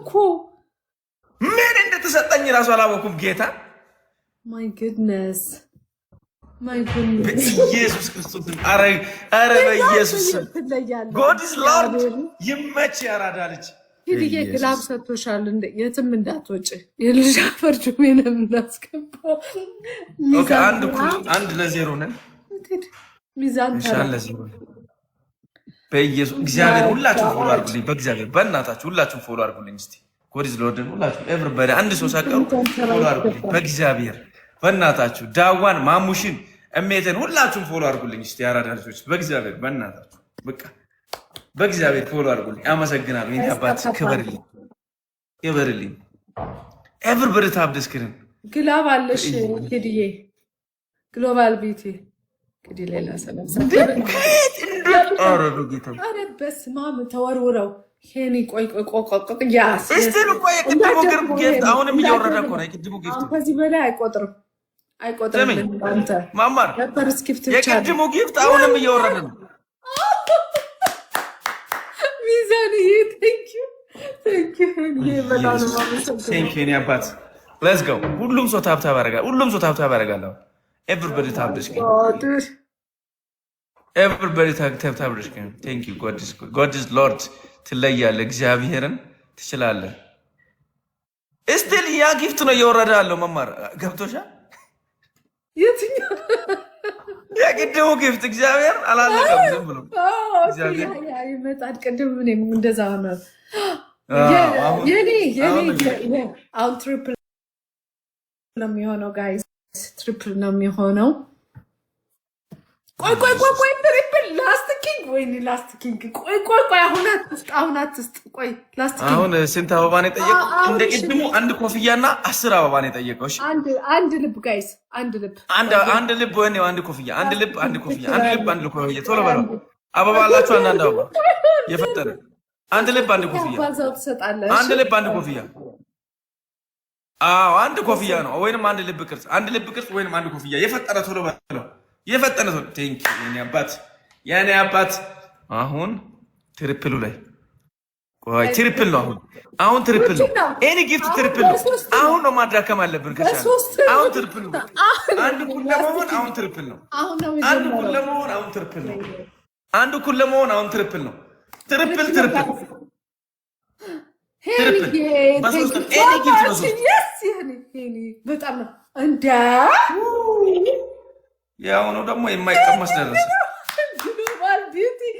እኮ ምን እንደተሰጠኝ ራሱ አላወኩም ጌታ ማይ ጉድነስ በኢየሱስ ክርስቶስ አረ በኢየሱስ God is Lord ይመች ያራዳ ልጅ ሂድዬ ግላብ ሰጥቶሻል የትም እንዳትወጪ የልጅ አፈርጁ ምንም እንዳስገባው ኦኬ አንድ ለዜሮ ነን ሚዛን ኢንሻአላህ ለዜሮ በኢየሱስ እግዚአብሔር ሁላችሁ ፎሎ አድርጉልኝ በእግዚአብሔር በእናታችሁ ሁላችሁ ፎሎ አድርጉልኝ እስቲ God is Lord ሁላችሁ ኤቨሪባዲ አንድ ሰው ሳቀሩ ፎሎ አድርጉልኝ በእግዚአብሔር በእናታችሁ ዳዋን ማሙሽን እሜተን ሁላችሁም ፎሎ አድርጉልኝ እስቲ ያራዳ ልጆች በእግዚአብሔር በእናታችሁ በቃ በእግዚአብሔር ፎሎ አድርጉልኝ አመሰግናለሁ የኔ አባት ክበርልኝ ኤቨሪባዲ ታፕ ዘ ስክሪን ግላብ አለሽ ሂድዬ ግሎባል ቢቲ ግዲ ሌላ ሰላም አረ በስመ አብ ተወርውረው ሄኒ ቆይ ያስ እስቲ ቆይ ቅድሙ ግርም ጌት አሁንም እየወረደ እኮ ነው ቅድሙ ጊፍት ከዚህ በላይ አይቆጥርም አንተ ማማር ነበር ስክሪፕት ብቻ የቅድሙ ጊፍት አሁንም እየወረደ ነው ሚዛንዬ ቴንክ ዩ በጣም ነው ቴንክ ዩ የኔ አባት ሌትስ ጎ ሁሉም ሰው ታብታብ ያደርጋል everybody tap the screen everybody tap the screen thank you God is Lord ትለያለህ እግዚአብሔርን ትችላለህ እስቲል ያ ጊፍት ነው እየወረደ ያለው መማር ገብቶሻል የትኛው የቅድሙ ጊፍት እግዚአብሔር አላለቀም ዝም ብሎ እግዚአብሔር ይመጣል ቅድም ምንም እንደዛ ነው የኔ አሁን ትሪፕል ነው የሚሆነው ጋይስ ትሪፕል ነው የሚሆነው ቆይ ትሪፕል ላስት ኪንግ ቆይ አሁን አትስጥ ቆይ ላስት ኪንግ አሁን ስንት አበባ ነው የጠየቀው እንደ ቅድሙ አንድ ኮፍያና 10 አበባ ነው የጠየቀው እሺ አንድ ልብ ጋይስ አንድ ልብ ወይ አንድ ኮፍያ አንድ ኮፍያ ቶሎ በለው አበባ አላችሁ አንድ አበባ የፈጠረ አንድ ልብ አንድ ኮፍያ አንድ ልብ አንድ ኮፍያ አንድ ኮፍያ ነው ወይንም አንድ ልብ ቅርጽ ወይንም አንድ ኮፍያ የፈጠረ ቶሎ በለው የፈጠነ ቶሎ ቴንክ የኔ አባት አሁን ትሪፕሉ ላይ ቆይ ትሪፕል ነው አሁን ትሪፕል ነው ኤኒ ጊፍት ትሪፕል ነው አሁን ነው ማድራከም አለብን ከቻለ አሁን ትሪፕል ነው አንድ ኩል ለመሆን አሁን ትሪፕል ነው አንድ ኩል ለመሆን አሁን ትሪፕል ነው አንድ ኩል ለመሆን አሁን ትሪፕል ነው ትሪፕል በጣም ነው እንደ ያው ነው ደግሞ የማይቀመስ ደረሰ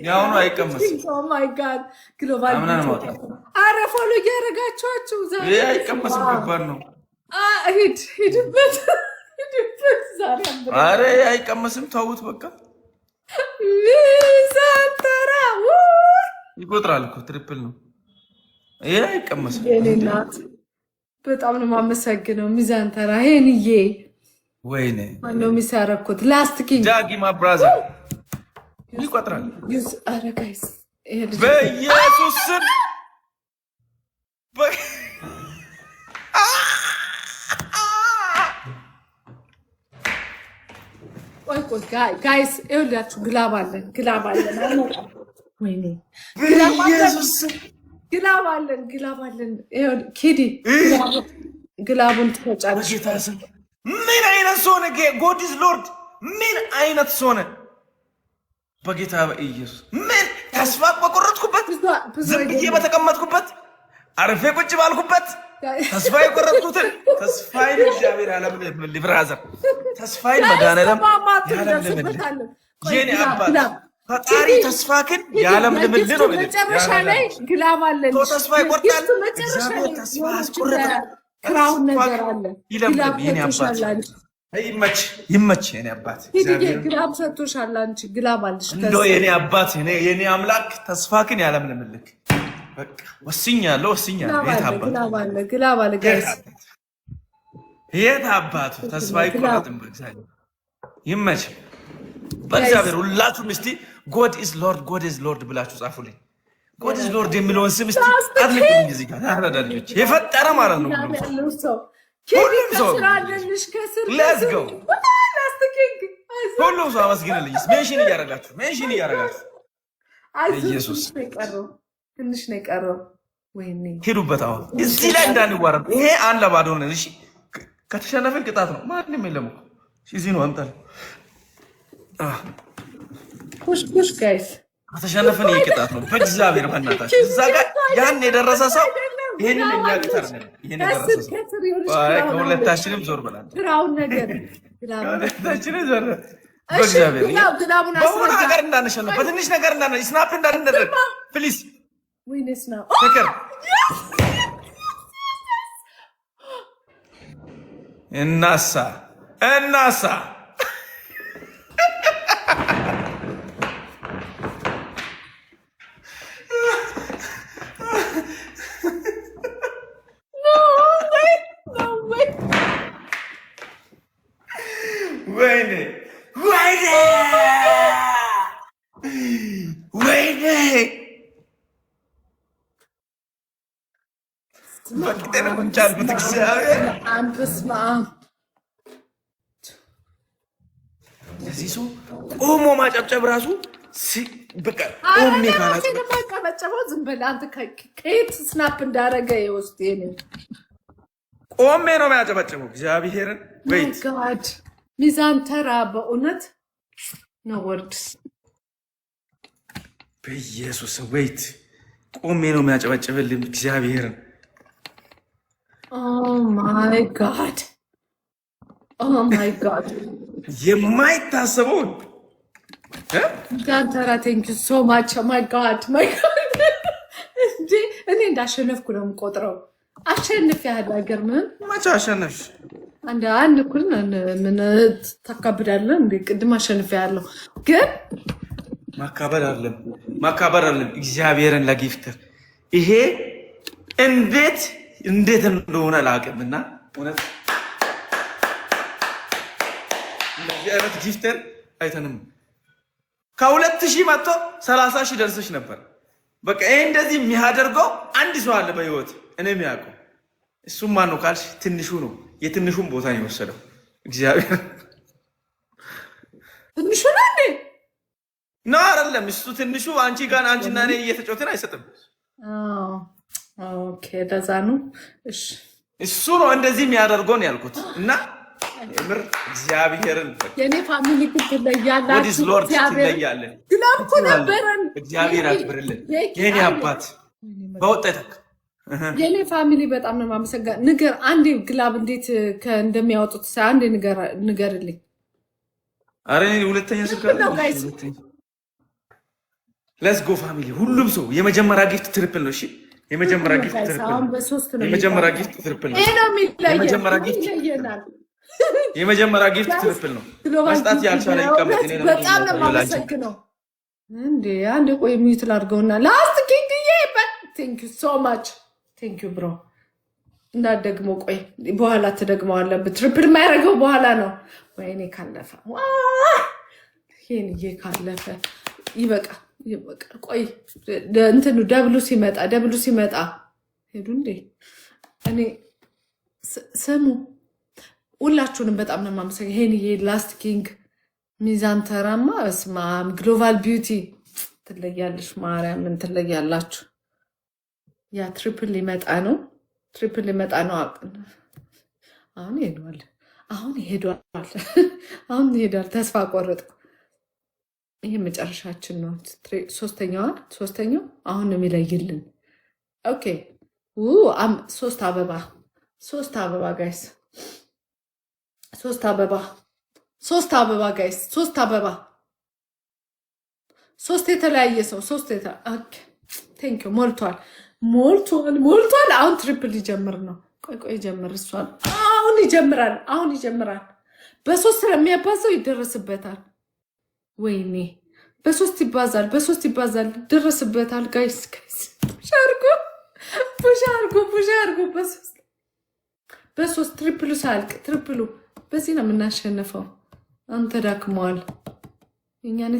ያው ነው አይቀመስ ኦ ማይ ጋድ ግሎባል አረ ፎሎ ያረጋቻችሁ ዛሬ አይቀመስም ከባድ ነው ሂድበት ዛሬ አረ አይቀመስም ተውት በቃ ሚዛንተራ ይቆጥራል እኮ ትሪፕል ነው ይሄ አይቀመስም የኔናት በጣም ነው ማመሰግነው ሚዛንተራ ሄንዬ ወይኔ ማነው የሚሳረኩት ላስት ኪንግ ዳጊ ማ ብራዘር ይቆጥራል አረ ጋይስ በኢየሱስ ስም ቆይ ጋይስ ይኸውላችሁ ግላብ አለን ወይኔ ግላብ አለን ኪዲ ግላቡን ትፈጫለሽ ምን አይነት ሰው ነህ God is Lord ምን አይነት ሰው ነህ በጌታ በኢየሱስ ምን ተስፋ በቆረጥኩበት ዝም ብዬ በተቀመጥኩበት አርፌ ቁጭ ባልኩበት ተስፋ የቆረጥኩትን ተስፋዬን እግዚአብሔር ያለምን ብራዘር ተስፋዬን መድኃኒዓለም ያለምን የኔ አባት ፈጣሪ ተስፋክን ያለምልምል ነው መጨረሻ ላይ ግላብ አለን ተስፋ ይቆርጣል እግዚአብሔር ተስፋ አስቆረጠ ክራውን ነገር አለ ይለምልም የኔ አባት ይመች የኔ አባት እግዚአብሔር ግላብ ሰጥቶሻል አንቺ ግላብ አለሽ እንደው የኔ አባት የኔ አምላክ ተስፋክን ያለምልምልክ በቃ ወስኛለሁ ግላብ አለ ጋይስ የት አባቱ ተስፋ ይቆረጥም በእግዚአብሔር ይመች በእግዚአብሔር ሁላችሁም እስቲ God is Lord ብላችሁ ጻፉልኝ God is Lord የሚለውን ስም እስቲ አትልቁኝ እዚህ ጋር ታረዳለች የፈጠረ ማለት ነው ሁሉም ሰው let's go ሁሉም ሰው አመስግንልኝ ሜንሽን እያደረጋችሁ ኢየሱስ ትንሽ ነው የቀረው ሄዱበት። አሁን እዚህ ላይ እንዳንዋረድ። ይሄ አንድ ለባዶ ነን። እሺ ከተሸነፈን ቅጣት ነው። ማንም የለም እኮ እዚህ ነው አምጣል። ፑሽ ጋይስ ከተሸነፈን ይሄ ቅጣት ነው። በእግዚአብሔር በእናታችሁ እዛ ጋር ያን የደረሰ ሰው ይሄንን የሚያቅተር ነው። ይሄን የደረሰ ሰው ከሁለታችንም ዞር ብላል። ግራውን ነገር ከሁለታችንም ዞር በእግዚአብሔር በሆነ ነገር እንዳንሸነፍ፣ በትንሽ ነገር ስናፕ እንዳንደረግ ፕሊዝ። ፍቅር እናሳ ወይኔ በቅጠር ቁንጫልኩት እግዚአብሔር እዚህ ሰው ቆሞ ማጨብጨብ ራሱ በቃ ቆሜ ካላጨበጨበው ዝም በል አንተ። ከየት ስናፕ እንዳደረገ የውስጥ ቆሜ ነው የሚያጨበጭበው እግዚአብሔርን። ወይት ሚዛን ተራ በእውነት ነው ወርድስ በኢየሱስ ወይት ቆሜ ነው የሚያጨበጭብልኝ እግዚአብሔርን። ኦ ማይ ጋድ የማይታሰበውን ሚዛን ተራ ቴንክ ዩ ሶ ማች። ማይ ጋድ እንዴ እኔ እንዳሸነፍኩ ነው የምቆጥረው። አሸንፍ ያህል አይገርምህም? መቼ አሸነፍሽ? አንድ እኩል ምን ታካብዳለህ እንዴ? ቅድም አሸንፍ ያለው ግን ማካበር አለም እግዚአብሔርን ለጊፍተር ይሄ እንዴት እንደሆነ ላቅም እና እውነት እንደዚህ አይነት ጊፍተር አይተንም። ከ2000 መጥቶ 30,000 ደርሰሽ ነበር። በቃ ይሄ እንደዚህ የሚያደርገው አንድ ሰው አለ በህይወት እኔ የሚያውቀው። እሱም ማን ነው ካልሽ ትንሹ ነው። የትንሹን ቦታ ነው የወሰደው እግዚአብሔር። ትንሹ ነው እንዴ? ነው አይደለም? እሱ ትንሹ አንቺና እኔ እየተጫወትን አይሰጥም። ኦኬ ለዛ ነው። እሺ እሱ ነው እንደዚህ የሚያደርገው ነው ያልኩት። እና ምር እግዚአብሔርን የኔ ፋሚሊ ግድ ለያላችሁ ወዲስ ሎርድ ትለያለ ግላብኩ ነበረን። እግዚአብሔር አክብርልን የኔ አባት በወጣት የኔ ፋሚሊ በጣም ነው የማመሰግነው። ንገር አንዴ ግላብ እንዴት እንደሚያወጡት አንዴ ንገርልኝ። አረ ሁለተኛ ስልክ ሌትስ ጎ ፋሚሊ። ሁሉም ሰው የመጀመሪያ ጊፍት ትሪፕል ነው። እሺ የመጀመሪያ ጊፍት ትሪፕል ነው። የመጀመሪያ ጊፍት ትሪፕል ነው። የመጀመሪያ ጊፍት ትሪፕል ነው። መስጣት ያልቻለ ይቀመጥ። እኔ ነው በጣም ነው የማመሰግነው። እንዴ አንዴ ቆይ ሚዩት ላድርገውና ላስት ኪንግዬ ቴንክ ዩ ሶ ማች ቴንክ ዩ ብሮ። እንዳትደግሞ ቆይ በኋላ ትደግመዋለህ። ትሪፕል የማያደርገው በኋላ ነው። ወይኔ ካለፈ ይሄንዬ ካለፈ ይበቃል። ቆይ እንትኑ ደብሉ ሲመጣ ሄዱ እንዴ። እኔ ስሙ ሁላችሁንም በጣም ነው የማመሰግነው። ይሄንዬ ላስት ኪንግ ሚዛን ተራማ እስማም ግሎባል ቢዩቲ ትለያለሽ። ማርያምን ትለያላችሁ። ያ ትሪፕል ሊመጣ ነው። አሁን ሄዷል። ተስፋ ቆረጥኩ። ይሄ መጨረሻችን ነው። ሶስተኛው አሁን ነው የሚለይልን። ኦኬ 3 አበባ ጋይስ፣ 3 አበባ ጋይስ፣ 3 አበባ፣ 3 የተለያየ ሰው 3 ኦኬ ቴንክ ዩ። ሞልቷል። አሁን ትሪፕል ሊጀምር ነው። ቆይ ጀምር። እሷን አሁን ይጀምራል። በ3 ስለሚያባዛው ይደረስበታል። ወይኔ በ3 ይባዛል። ደረስበታል። ጋይስ ፑሽ አርጎ በ3 ትሪፕሉ ሳልቅ ትሪፕሉ በዚህ ነው የምናሸንፈው። አንተ ዳክመዋል። እኛን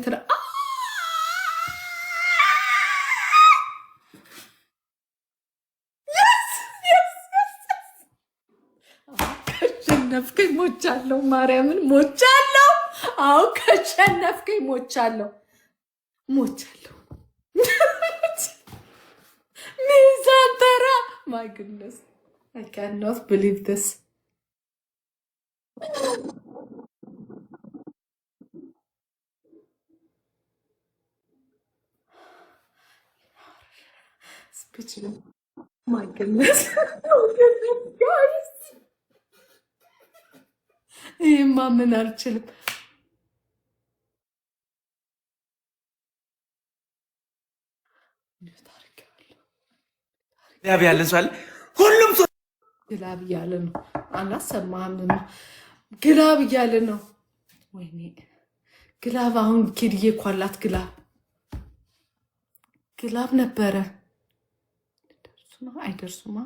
ከሸነፍከኝ ሞቻለሁ። ማርያምን ሞቻለሁ። አሁን ከሸነፍከኝ ሞቻለሁ። ሚዛን My goodness. I cannot believe this. Speechless. My goodness. Oh goodness, guys. ይህማ ምን አልችልም። ግላብ ያለን ሰው አለ። ሁሉም ሰው ግላብ እያለ ነው። አላሰማህም? ግላብ እያለ ነው። ወይኔ ግላብ አሁን ኪድዬ እኮ አላት ግላብ ነበረ። አይደርሱማ።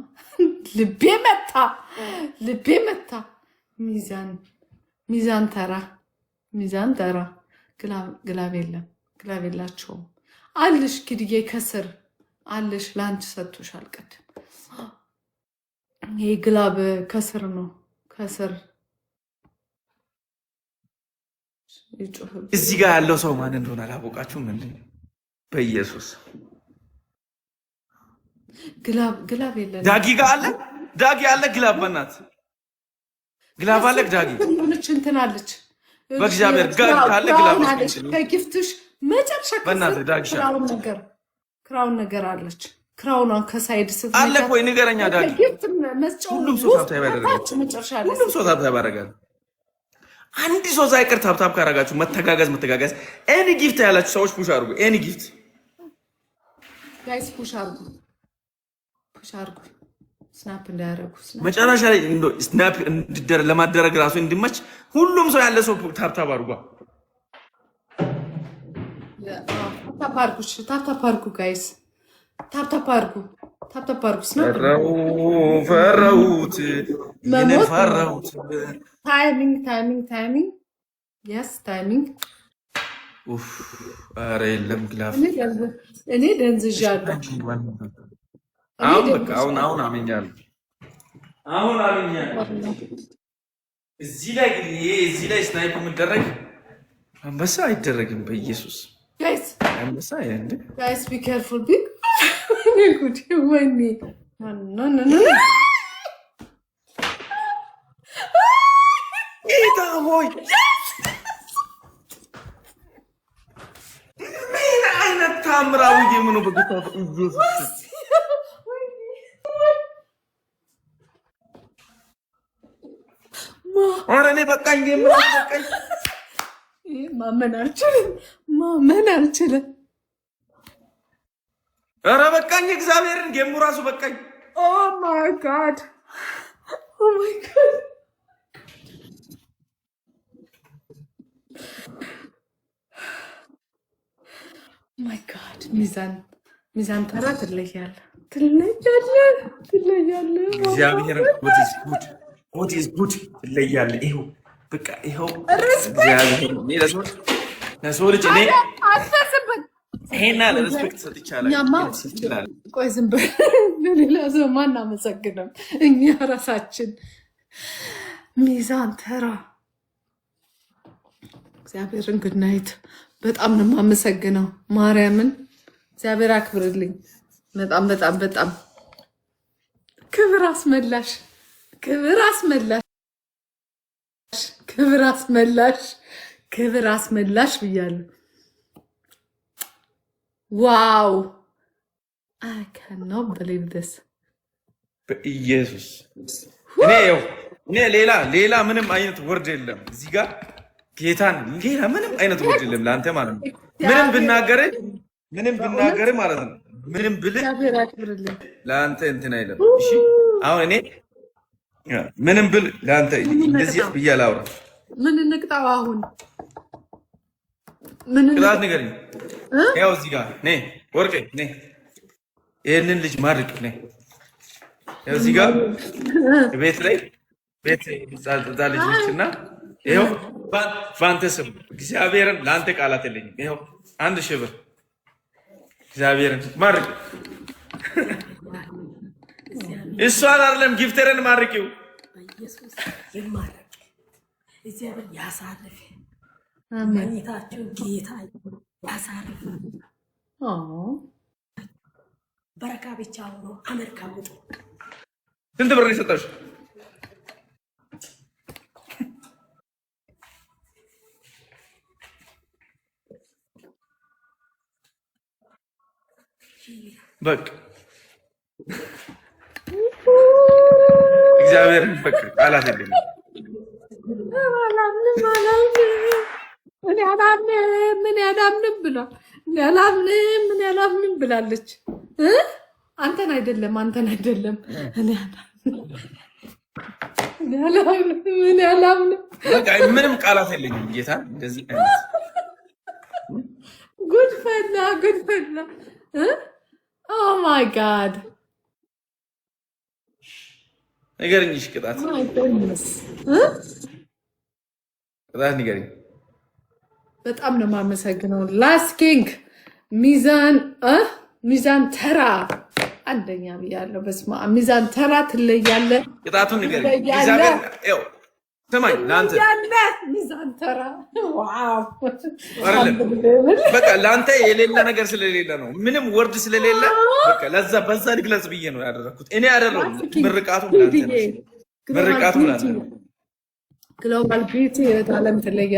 ልቤ መታ። ሚዛን ተራ ግላብ የላቸውም። አልሽ ኪድዬ ከስር አለሽ ለአንቺ ሰጥቶሻል። ቅድም ይሄ ግላብ ከስር ነው። ከስር እዚህ ጋር ያለው ሰው ማን እንደሆነ አላወቃችሁም? ምንድን በኢየሱስ ግላብ የለም። ዳጊ ጋር አለ። ዳጊ አለ። ግላብ በእናት ግላብ አለ። ዳጊ ሆነች እንትን አለች። በእግዚአብሔር ጋር ካለ ግላብ አለች። ከጊፍትሽ መጨረሻ ክራውን ነገር አለች። ክራውኗን ከሳይድ ስትመጣ አለ ወይ ንገረኛ። ዳጊ ሁሉም ሰው ታብታብ ያደርጋል። ሁሉም ሰው ታብታብ ያደርጋል። አንድ ሰው ሳይቀር ታብታብ ካረጋችሁ መተጋገዝ ኤኒ ጊፍት ያላችሁ ሰዎች ፑሽ አድርጉ። ኤኒ ጊፍት ጋይስ ፑሽ አድርጉ። ስናፕ እንዳያረጉ መጨረሻ ላይ ስናፕ ለማደረግ ራሱ እንዲመች ሁሉም ሰው ያለ ሰው ታብታብ አድርጓ። ታፕታፕ አድርጉ ጋይስ፣ ታፕታፕ አድርጉ። ፈራሁት። ታይሚንግ የስ ታይሚንግ። ኧረ የለም ግላፍ። እኔ ደንዝዣለሁ። አሁን አመኛለሁ። እዚህ ላይ ስናይፕ የምደረግ አንበሳ አይደረግም በኢየሱስ ጋይስ ቢ ኬርፉል ቢ ወይኔ ጌታ ሆይ ምን አይነት ታምራዊ የምኑ በጌታ ኢየሱስ ኧረ እኔ በቃኝ። ማመን አልችልም። ኧረ በቃኝ። እግዚአብሔርን ጌሙ ራሱ በቃኝ። ኦ ማይ ጋድ ሚዛን ተራ ትለያለህ። እግዚአብሔርን what is good ትለያለህ። ይኸው በቃ ይኸው እግዚአብሔር ለሰው ልጅ እኔ ይሄን አለ ሪስፔክት ሰጥቻለሁ። ቆይ ዝም በል። ለሌላ ሰው ማን አመሰግነው? እኛ ራሳችን ሚዛን ተራ። እግዚአብሔርን ጉድናይት በጣም ነው የማመሰግነው። ማርያምን እግዚአብሔር አክብርልኝ። በጣም ክብር አስመላሽ ብያለሁ። ዋው I cannot believe this በኢየሱስ እኔ ሌላ ምንም አይነት ወርድ የለም እዚህ ጋር ጌታን ሌላ ምንም አይነት ወርድ የለም ለአንተ ማለት ነው። ምንም ብናገር ማለት ነው። ምንም ብልህ ለአንተ እንትን አይደለም። እሺ አሁን እኔ ምንም ብል ለአንተ እንደዚህ ብዬ አላውራ። ምን እንቅጣው አሁን? ቅጣት ንገረኝ። ያው እዚህ ጋር ነይ ወርቄ ነይ፣ ይሄንን ልጅ ማርቅ ነይ። ያው እዚህ ጋር ቤት ዛ ልጅ ነችና ይኸው በአንተ ስም እግዚአብሔርን ለአንተ ቃላት የለኝም። ይኸው 1000 ብር እግዚአብሔርን ማርቅ። እሷን አይደለም ጊፍተርን ማርቂው። በኢየሱስ ይማረክ። እግዚአብሔር ያሳርፍ። አሜን። ጌታ ያሳርፍ። በረካ ብቻ ሆኖ አሜሪካ ውጡ። ስንት ብር የሰጠሽ? በቃ እግዚአብሔር በቃ ቃላት የለም። ምን ያላምንም ብላለች። አንተን አይደለም ምን ያላምንም በቃ ምንም ቃላት የለኝም። ጌታ እንደዚህ አይነት ጉድፈላ ኦ ማይ ጋድ ንገሪኝ። ቅጣት ንገሪኝ። በጣም ነው የማመሰግነው። ላስት ኪንግ ሚዛን ተራ አንደኛ ብያለሁ። በስመ አብ ሚዛን ተራ ትለያለህ። ቅጣቱን ንገሪኝ። እግዚአብሔር ያው ስማኝ፣ ለአንተ ሚዛን ተራ ዋው በቃ ለአንተ የሌለ ነገር ስለሌለ ነው፣ ምንም ወርድ ስለሌለ በቃ ለዛ በዛ ልግለጽ ብዬ ነው ያደረኩት። እኔ አይደለሁም። ምርቃቱም ለአንተ ነው። ምርቃቱም ለአንተ ነው። ግሎባል ቢዩቲ የዓለም ትለያለህ።